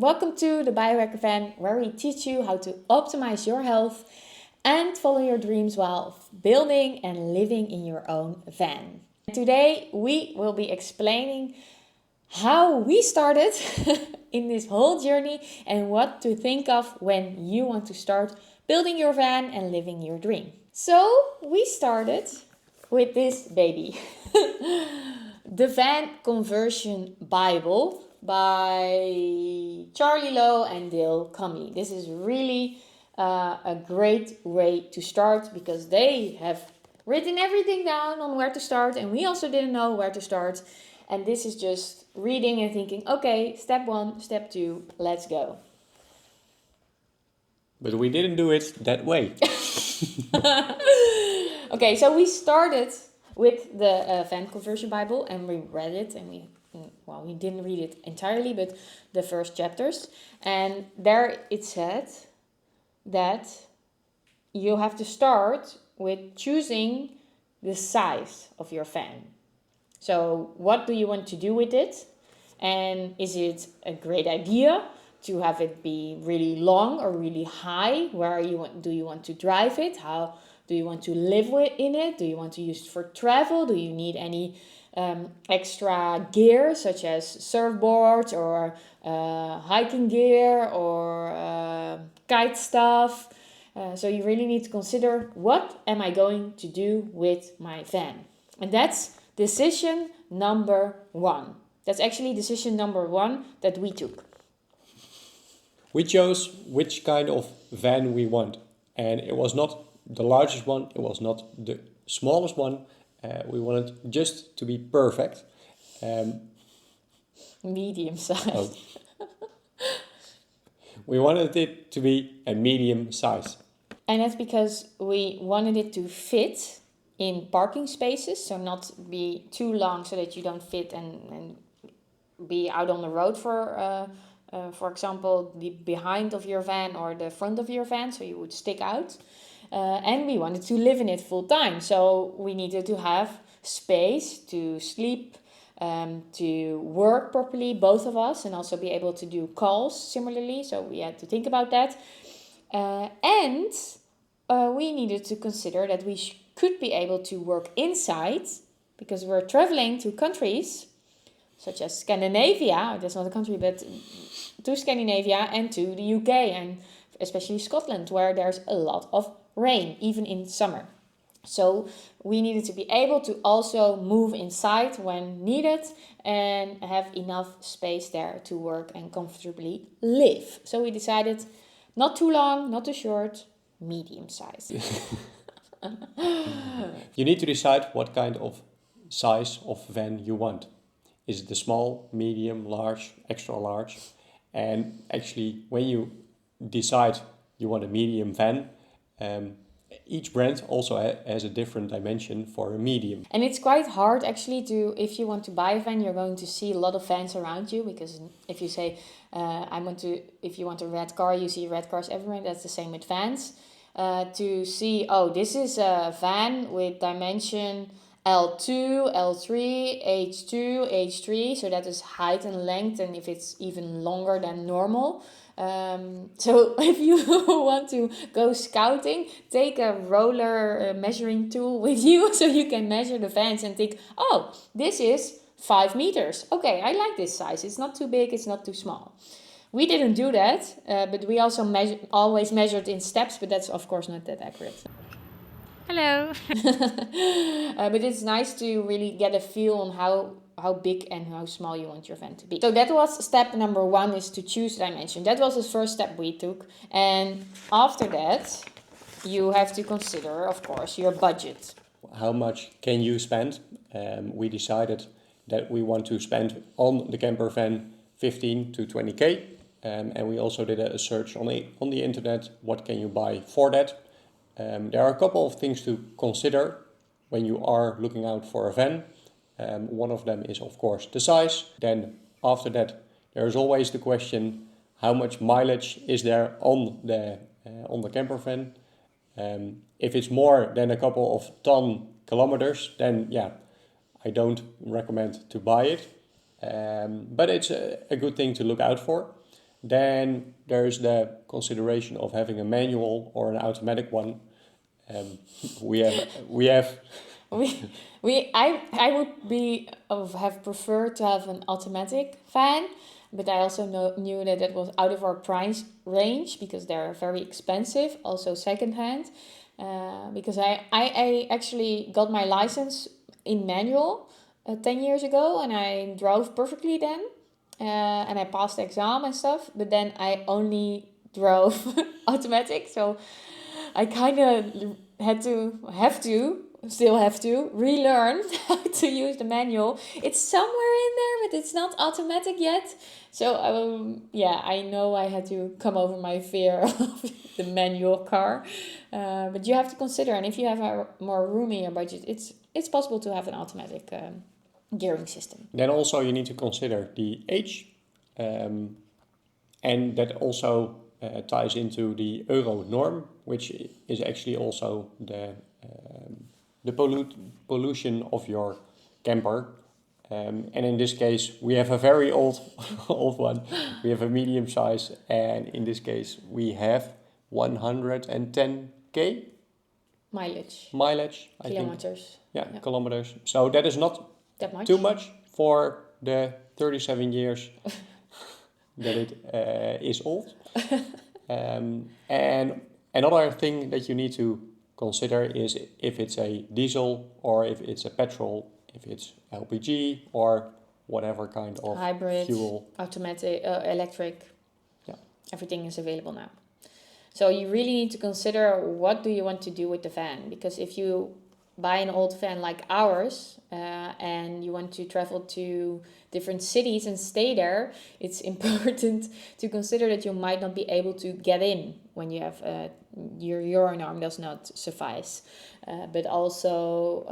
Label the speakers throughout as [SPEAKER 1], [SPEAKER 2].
[SPEAKER 1] Welcome to the Biohacker Van, where we teach you how to optimize your health and follow your dreams while building and living in your own van. Today we will be explaining how we started in this whole journey and what to think of when you want to start building your van and living your dream. So we started with this baby, the Van Conversion Bible by Charlie Lowe and Dale Cummey. This is really a great way to start because they have written everything down on where to start, and we also didn't know where to start. And this is just reading and thinking, okay, step 1, step 2, let's go.
[SPEAKER 2] But we didn't do it that way.
[SPEAKER 1] Okay, so we started with the Van Conversion Bible and we read it, and we didn't read it entirely, but the first chapters. And there it said that you have to start with choosing the size of your van. So what do you want to do with it? And is it a great idea to have it be really long or really high? Do you want to drive it? How do you want to live in it? Do you want to use it for travel? Do you need any extra gear such as surfboards or hiking gear or kite stuff? So you really need to consider, what am I going to do with my van? And that's decision number 1. That's actually decision number 1 that we took.
[SPEAKER 2] We chose which kind of van we want. And it was not the largest one. It was not the smallest one. We wanted just to be perfect.
[SPEAKER 1] Medium size.
[SPEAKER 2] Oh. We wanted it to be a medium size.
[SPEAKER 1] And that's because we wanted it to fit in parking spaces, so not be too long so that you don't fit and be out on the road for example, the behind of your van or the front of your van, so you would stick out. And we wanted to live in it full time, so we needed to have space to sleep, to work properly, both of us, and also be able to do calls similarly, so we had to think about that. And we needed to consider that we could be able to work inside, because we're traveling to countries such as Scandinavia, that's not a country, but to Scandinavia and to the UK, and especially Scotland, where there's a lot of rain, even in summer. So we needed to be able to also move inside when needed and have enough space there to work and comfortably live. So we decided not too long, not too short, medium size.
[SPEAKER 2] You need to decide what kind of size of van you want. Is it the small, medium, large, extra large? And actually, when you decide you want a medium van, each brand also has a different dimension for a medium.
[SPEAKER 1] And it's quite hard actually if you want to buy a van, you're going to see a lot of vans around you, because if you say, if you want a red car, you see red cars everywhere. That's the same with vans. To see, this is a van with dimension L2, L3, H2, H3, so that is height and length, and if it's even longer than normal. So if you want to go scouting, take a roller measuring tool with you so you can measure the vans and think, this is 5 meters. Okay, I like this size. It's not too big, it's not too small. We didn't do that, but we also always measured in steps, but that's of course not that accurate.
[SPEAKER 3] Hello.
[SPEAKER 1] But it's nice to really get a feel on how big and how small you want your van to be. So that was step number 1, is to choose dimension. That was the first step we took. And after that, you have to consider, of course, your budget.
[SPEAKER 2] How much can you spend? We decided that we want to spend on the camper van 15 to 20k. And we also did a search on the internet. What can you buy for that? There are a couple of things to consider when you are looking out for a van. One of them is, of course, the size. Then after that, there is always the question, how much mileage is there on the camper van? If it's more than a couple of kilometers, then I don't recommend to buy it. But it's a good thing to look out for. Then there's the consideration of having a manual or an automatic one. We have
[SPEAKER 1] I would have preferred to have an automatic fan, but I also knew that it was out of our price range because they're very expensive, also secondhand. Because I actually got my license in manual 10 years ago, and I drove perfectly then, and I passed the exam and stuff, but then I only drove automatic, so I kind of still have to relearn how to use the manual. It's somewhere in there, but it's not automatic yet. So I know I had to come over my fear of the manual car. But you have to consider, and if you have a more room in your budget, it's possible to have an automatic gearing system.
[SPEAKER 2] Then also you need to consider the age, and that also ties into the Euro norm, which is actually also the pollution of your camper. And in this case, we have a very old old one. We have a medium size, and in this case, we have 110k mileage. I think.
[SPEAKER 1] Kilometers.
[SPEAKER 2] Yeah, kilometers. So that is not
[SPEAKER 1] That much.
[SPEAKER 2] too much for the 37 years that it is old. And another thing that you need to consider is if it's a diesel or if it's a petrol, if it's LPG or whatever kind of
[SPEAKER 1] hybrid,
[SPEAKER 2] fuel.
[SPEAKER 1] automatic, electric.
[SPEAKER 2] Yeah.
[SPEAKER 1] Everything is available now. So you really need to consider what do you want to do with the van, because if you buy an old van like ours and you want to travel to different cities and stay there, it's important to consider that you might not be able to get in when you have your urine arm does not suffice. But also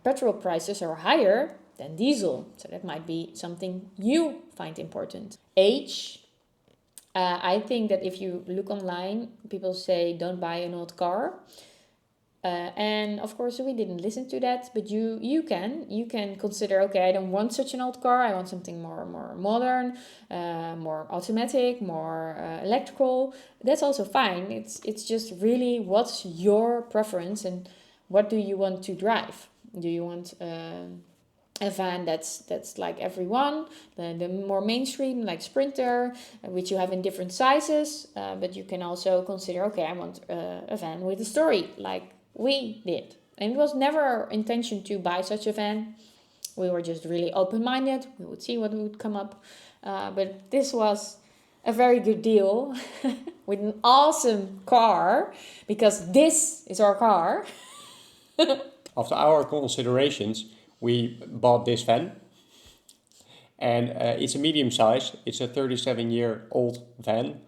[SPEAKER 1] petrol prices are higher than diesel, so that might be something you find important. Age. I think that if you look online, people say don't buy an old car. And of course we didn't listen to that, but you can consider, okay, I don't want such an old car, I want something more modern, more automatic, more electrical. That's also fine. It's just really what's your preference and what do you want to drive. Do you want a van that's like everyone, the more mainstream like Sprinter, which you have in different sizes, but you can also consider, okay, I want a van with a story like we did. And it was never our intention to buy such a van. We were just really open-minded. We would see what would come up. But this was a very good deal with an awesome car, because this is our car.
[SPEAKER 2] After our considerations, we bought this van, and it's a medium size. It's a 37-year-old van.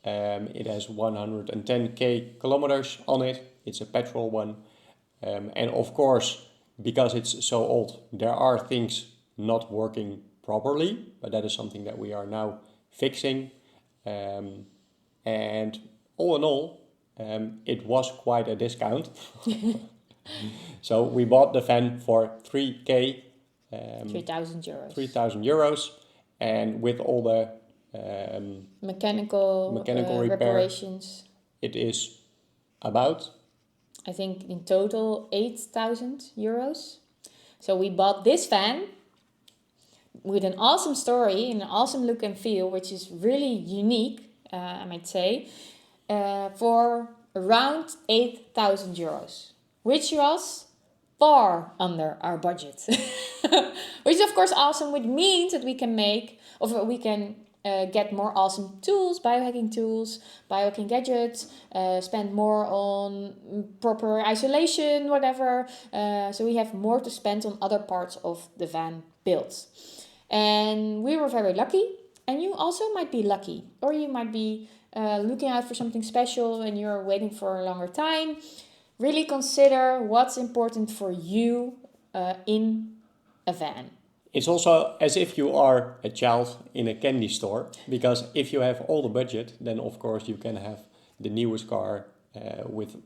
[SPEAKER 2] It has 110k kilometers on it. It's a petrol one. And of course, because it's so old, there are things not working properly, but that is something that we are now fixing. And all in all, it was quite a discount. So we bought the van for 3k.
[SPEAKER 1] 3,000 euros.
[SPEAKER 2] 3,000 euros. And with all the
[SPEAKER 1] mechanical reparations,
[SPEAKER 2] it is about,
[SPEAKER 1] I think in total 8,000 euros. So we bought this van with an awesome story and an awesome look and feel, which is really unique, I might say, for around 8,000 euros, which was far under our budget. Which is of course awesome, which means that we can get more awesome tools, biohacking gadgets, spend more on proper isolation, whatever. So we have more to spend on other parts of the van build. And we were very lucky, and you also might be lucky, or you might be looking out for something special and you're waiting for a longer time. Really consider what's important for you in a van.
[SPEAKER 2] It's also as if you are a child in a candy store, because if you have all the budget, then of course you can have the newest car with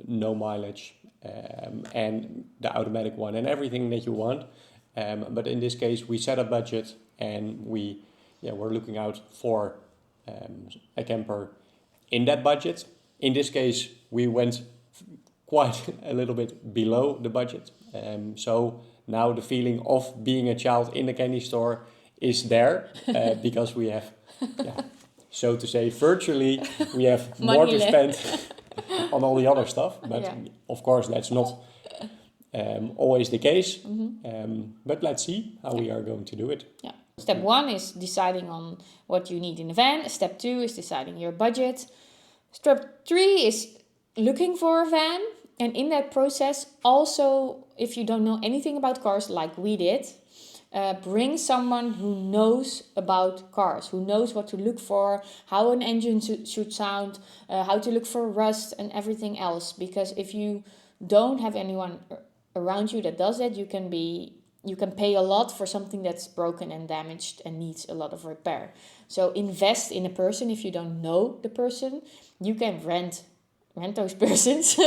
[SPEAKER 2] no mileage and the automatic one and everything that you want. But in this case, we set a budget and we're looking out for a camper in that budget. In this case, we went quite a little bit below the budget. So now the feeling of being a child in the candy store is there because we have, so to say, virtually we have more to spend on all the other stuff. But of course, that's not always the case. But let's see how we are going to do it.
[SPEAKER 1] Yeah. Step 1 is deciding on what you need in the van. Step 2 is deciding your budget. Step 3 is looking for a van. And in that process, also, if you don't know anything about cars like we did, bring someone who knows about cars, who knows what to look for, how an engine should sound, how to look for rust and everything else. Because if you don't have anyone around you that does that, you can pay a lot for something that's broken and damaged and needs a lot of repair. So invest in a person. If you don't know the person, you can rent those persons.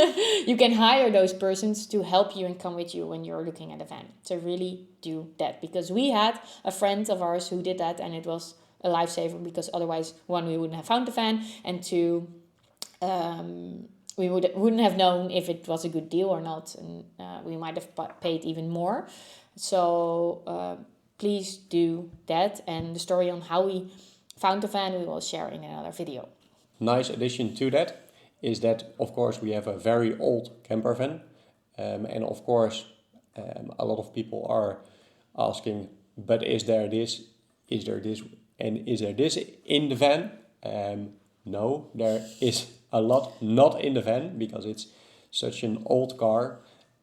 [SPEAKER 1] You can hire those persons to help you and come with you when you're looking at a van. So really do that, because we had a friend of ours who did that, and it was a lifesaver, because otherwise, 1, we wouldn't have found the van, and 2, we wouldn't have known if it was a good deal or not, and we might have paid even more. So please do that, and the story on how we found the van we will share in another video.
[SPEAKER 2] Nice addition to that is that, of course, we have a very old camper van. And of course, a lot of people are asking, but is there this, and is there this in the van? No, there is a lot not in the van because it's such an old car.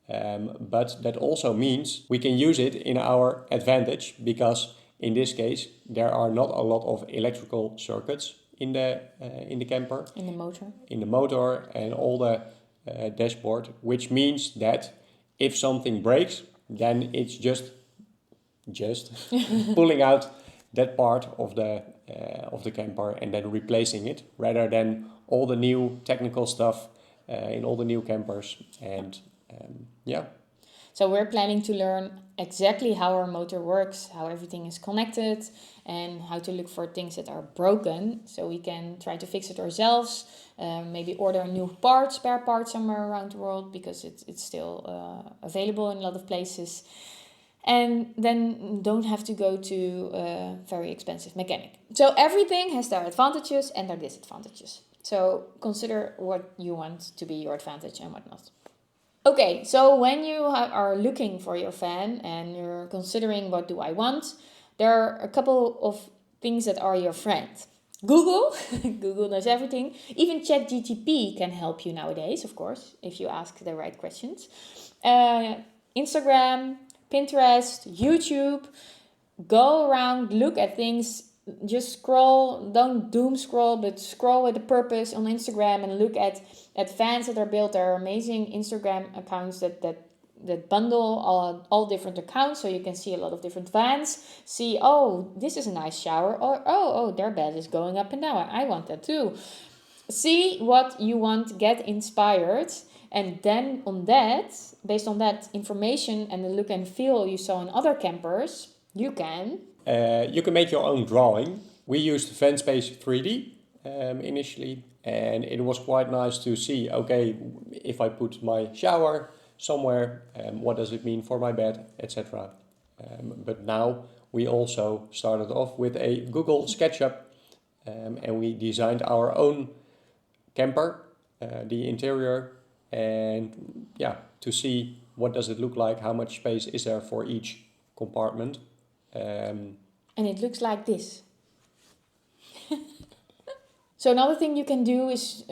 [SPEAKER 2] But that also means we can use it in our advantage, because in this case, there are not a lot of electrical circuits in the camper, in the motor and all the dashboard, which means that if something breaks, then it's just pulling out that part of the camper and then replacing it, rather than all the new technical stuff in all the new campers. And
[SPEAKER 1] so we're planning to learn exactly how our motor works, how everything is connected, and how to look for things that are broken, so we can try to fix it ourselves, maybe order a new spare part somewhere around the world, because it's still available in a lot of places, and then don't have to go to a very expensive mechanic. So everything has their advantages and their disadvantages. So consider what you want to be your advantage and what not. Okay, so when you are looking for your van and you're considering what do I want, there are a couple of things that are your friend. Google, Google knows everything. Even ChatGPT can help you nowadays, of course, if you ask the right questions. Instagram, Pinterest, YouTube, go around, look at things. Just scroll, don't doom scroll, but scroll with a purpose on Instagram and look at vans that are built. There are amazing Instagram accounts that bundle all different accounts, so you can see a lot of different vans. See, oh, this is a nice shower, or oh, their bed is going up and down. I want that too. See what you want, get inspired, and then based on that information and the look and feel you saw in other campers, you can
[SPEAKER 2] make your own drawing. We used Vanspace 3D initially, and it was quite nice to see, okay, if I put my shower somewhere, what does it mean for my bed, etc. But now we also started off with a Google SketchUp, and we designed our own camper, the interior, and to see what does it look like, how much space is there for each compartment.
[SPEAKER 1] And it looks like this. So another thing you can do is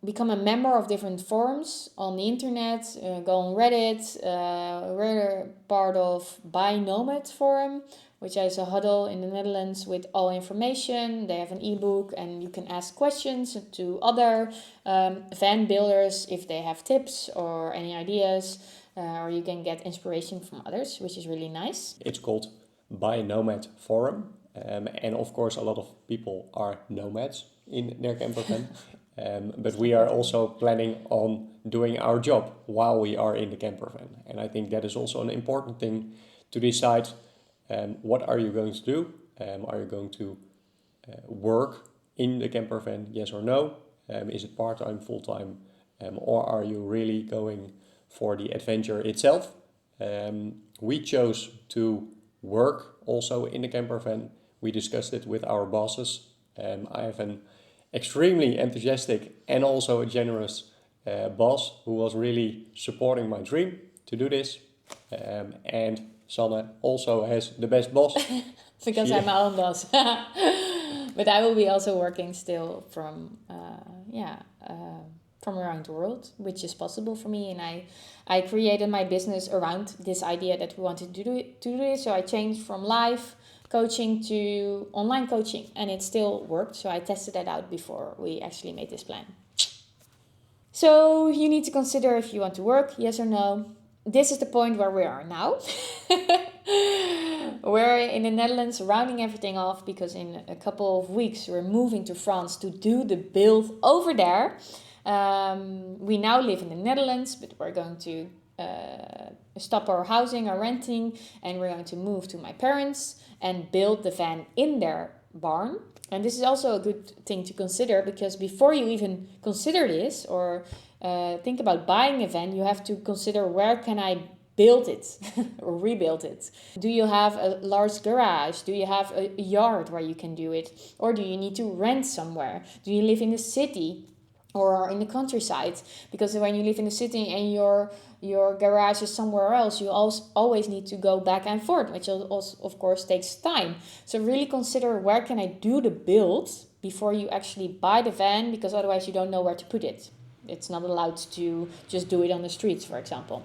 [SPEAKER 1] become a member of different forums on the internet. Go on Reddit. We're part of Buy Nomad forum, which is a huddle in the Netherlands with all information. They have an ebook, and you can ask questions to other van builders if they have tips or any ideas, or you can get inspiration from others, which is really nice.
[SPEAKER 2] It's called Buy Nomad forum, and of course a lot of people are nomads in their camper van. But we are also planning on doing our job while we are in the camper van. And I think that is also an important thing to decide. What are you going to do? Are you going to work in the camper van, yes or no? Is it part-time, full-time, or are you really going for the adventure itself? We chose to work also in the camper van. We discussed it with our bosses. I have an extremely enthusiastic and also a generous boss who was really supporting my dream to do this. And Sanne also has the best boss.
[SPEAKER 1] Because I'm my own boss. But I will be also working still from from around the world, which is possible for me. And I created my business around this idea that we wanted to do this. So I changed from live coaching to online coaching, and it still worked. So I tested that out before we actually made this plan. So you need to consider if you want to work, yes or no. This is the point where we are now. We're in the Netherlands rounding everything off because in a couple of weeks we're moving to France to do the build over there. We now live in the Netherlands, but we're going to stop our housing, our renting, and we're going to move to my parents and build the van in their barn. And this is also a good thing to consider, because before you even consider this or think about buying a van, you have to consider, where can I build it or rebuild it? Do you have a large garage? Do you have a yard where you can do it? Or do you need to rent somewhere? Do you live in the city or in the countryside? Because when you live in the city and your garage is somewhere else, you always need to go back and forth, which also, of course, takes time. So really consider, where can I do the build before you actually buy the van, because otherwise you don't know where to put it. It's not allowed to just do it on the streets, for example.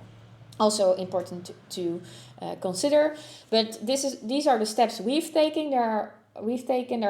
[SPEAKER 1] Also important to consider. But these are the steps we've taken. There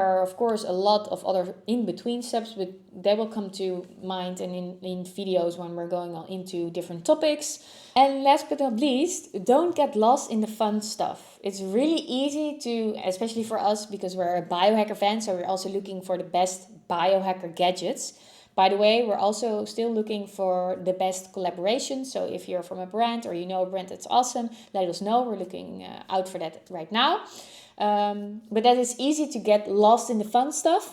[SPEAKER 1] are, of course, a lot of other in-between steps, but they will come to mind and in videos when we're going on into different topics. And last but not least, don't get lost in the fun stuff. It's really easy to, especially for us, because we're a biohacker fan, so we're also looking for the best biohacker gadgets. By the way, we're also still looking for the best collaboration. So if you're from a brand or you know a brand that's awesome, let us know. We're looking out for that right now. But that is easy to get lost in the fun stuff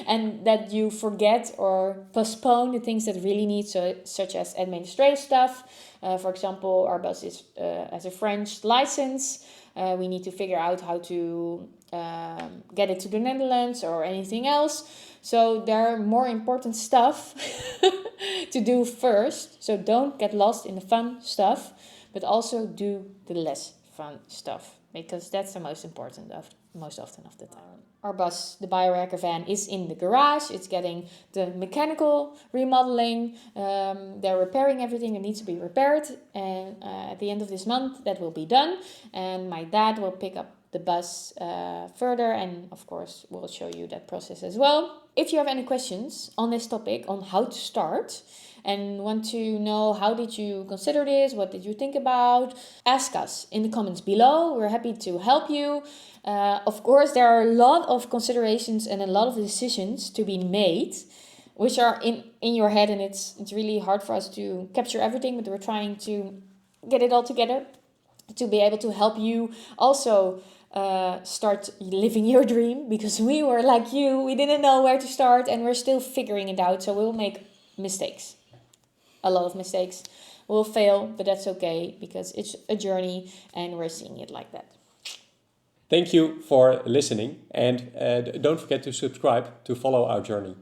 [SPEAKER 1] and that you forget or postpone the things that really need, such as administrative stuff. For example, our boss has a French license. We need to figure out how to get it to the Netherlands or anything else. So there are more important stuff to do first. So don't get lost in the fun stuff, but also do the less fun stuff, because that's the most important most often of the time. Our bus, the biohacker van, is in the garage. It's getting the mechanical remodeling. They're repairing everything that needs to be repaired. And at the end of this month, that will be done. And my dad will pick up the bus further, and of course we'll show you that process as well. If you have any questions on this topic, on how to start, and want to know how did you consider this, what did you think about, ask us in the comments below. We're happy to help you. Of course, there are a lot of considerations and a lot of decisions to be made, which are in your head, and it's really hard for us to capture everything, but we're trying to get it all together to be able to help you also start living your dream, because we were like you, we didn't know where to start and we're still figuring it out. So we'll make mistakes, a lot of mistakes. We'll fail, but that's okay, because it's a journey and we're seeing it like that.
[SPEAKER 2] Thank you for listening, and don't forget to subscribe to follow our journey.